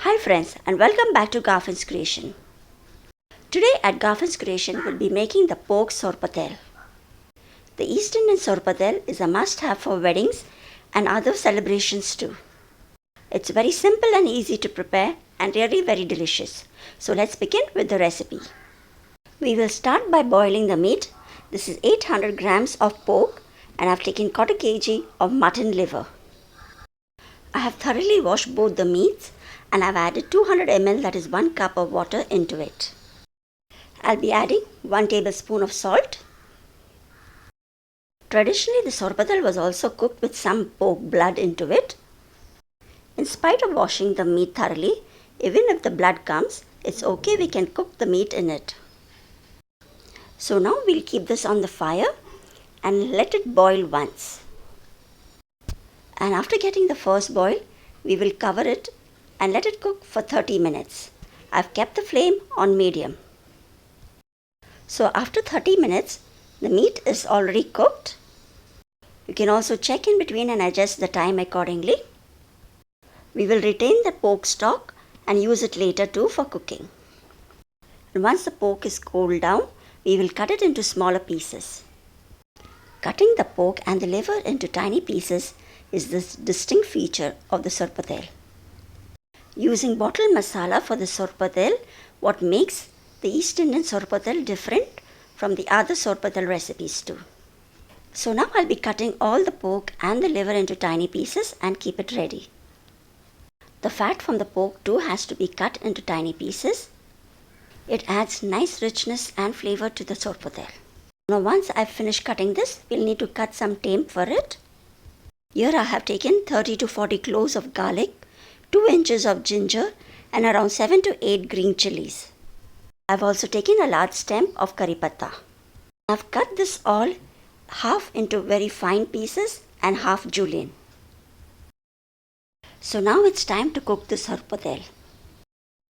Hi friends, and welcome back to Garfin's Creation. Today at Garfin's Creation we'll be making the Pork Sorpotel. The East Indian Sorpotel is a must-have for weddings and other celebrations too. It's very simple and easy to prepare and really very delicious. So let's begin with the recipe. We will start by boiling the meat. This is 800 grams of pork and I've taken 1/4 kg of mutton liver. I have thoroughly washed both the meats and I've added 200 ml, that is 1 cup of water into it. I'll be adding 1 tablespoon of salt. Traditionally, the sorpotel was also cooked with some pork blood into it. In spite of washing the meat thoroughly, even if the blood comes, it's okay, we can cook the meat in it. So now we'll keep this on the fire and let it boil once. And after getting the first boil, we will cover it and let it cook for 30 minutes. I've kept the flame on medium. So after 30 minutes, the meat is already cooked. You can also check in between and adjust the time accordingly. We will retain the pork stock and use it later too for cooking. And once the pork is cooled down, we will cut it into smaller pieces. Cutting the pork and the liver into tiny pieces is this distinct feature of the sorpotel. Using bottled masala for the sorpotel, what makes the East Indian sorpotel different from the other sorpotel recipes too. So now I'll be cutting all the pork and the liver into tiny pieces and keep it ready. The fat from the pork too has to be cut into tiny pieces. It adds nice richness and flavor to the sorpotel. Now once I've finished cutting this, we'll need to cut some temp for it. Here I have taken 30 to 40 cloves of garlic, 2 inches of ginger and around 7 to 8 green chillies. I've also taken a large stem of curry patta. I've cut this all half into very fine pieces and half julienne. So now it's time to cook the sorpotel.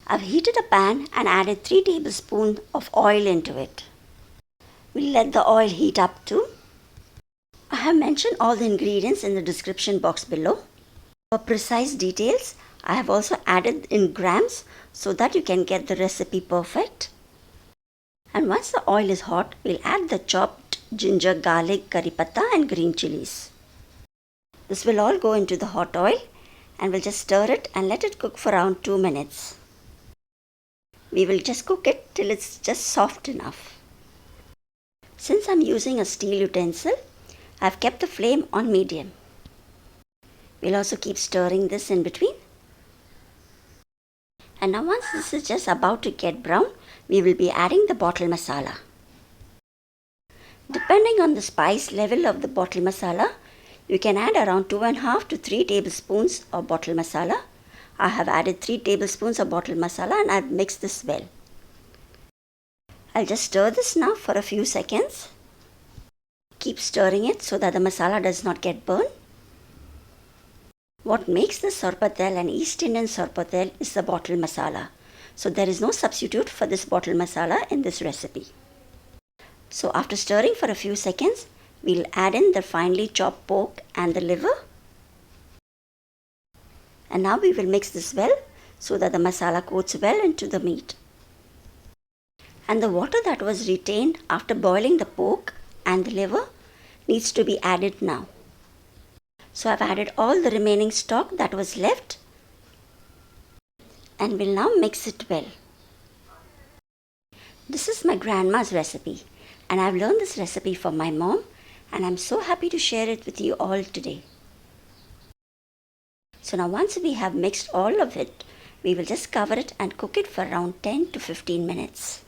I've heated a pan and added 3 tablespoons of oil into it. We'll let the oil heat up too. I have mentioned all the ingredients in the description box below. For precise details, I have also added in grams so that you can get the recipe perfect. And once the oil is hot, we'll add the chopped ginger, garlic, curry patta and green chillies. This will all go into the hot oil and we'll just stir it and let it cook for around 2 minutes. We will just cook it till it's just soft enough. Since I'm using a steel utensil, I've kept the flame on medium. We'll also keep stirring this in between. And now once this is just about to get brown, we will be adding the bottle masala. Depending on the spice level of the bottle masala, you can add around 2.5 to 3 tablespoons of bottle masala. I have added 3 tablespoons of bottle masala and I've mixed this well. I'll just stir this now for a few seconds. Keep stirring it so that the masala does not get burned. What makes the sorpotel an East Indian sorpotel is the bottle masala. So there is no substitute for this bottle masala in this recipe. So after stirring for a few seconds, we'll add in the finely chopped pork and the liver. And now we will mix this well so that the masala coats well into the meat. And the water that was retained after boiling the pork and the liver needs to be added now. So I've added all the remaining stock that was left and will now mix it well. This is my grandma's recipe and I've learned this recipe from my mom and I'm so happy to share it with you all today. So now once we have mixed all of it, we will just cover it and cook it for around 10 to 15 minutes.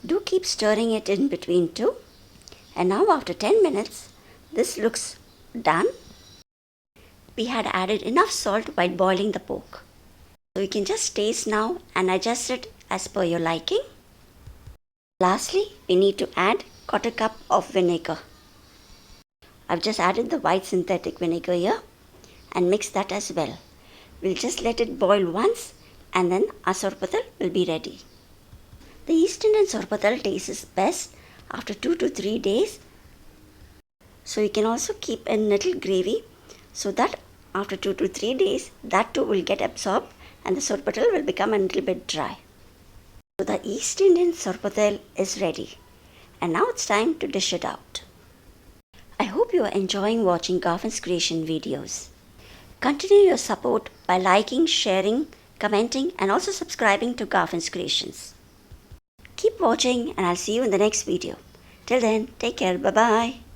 Do keep stirring it in between too. And now after 10 minutes, this looks done. We had added enough salt while boiling the pork. So you can just taste now and adjust it as per your liking. Lastly, we need to add 1/4 cup of vinegar. I've just added the white synthetic vinegar here and mix that as well. We'll just let it boil once and then our sorpotel will be ready. The East Indian sorpotel tastes best after 2 to 3 days. So you can also keep a little gravy so that after 2 to 3 days that too will get absorbed and the sorpotel will become a little bit dry. So the East Indian sorpotel is ready, and now it's time to dish it out. I hope you are enjoying watching Garfin's creation videos. Continue your support by liking, sharing, commenting, and also subscribing to Garfin's creations. Keep watching, and I'll see you in the next video. Till then, take care. Bye-bye.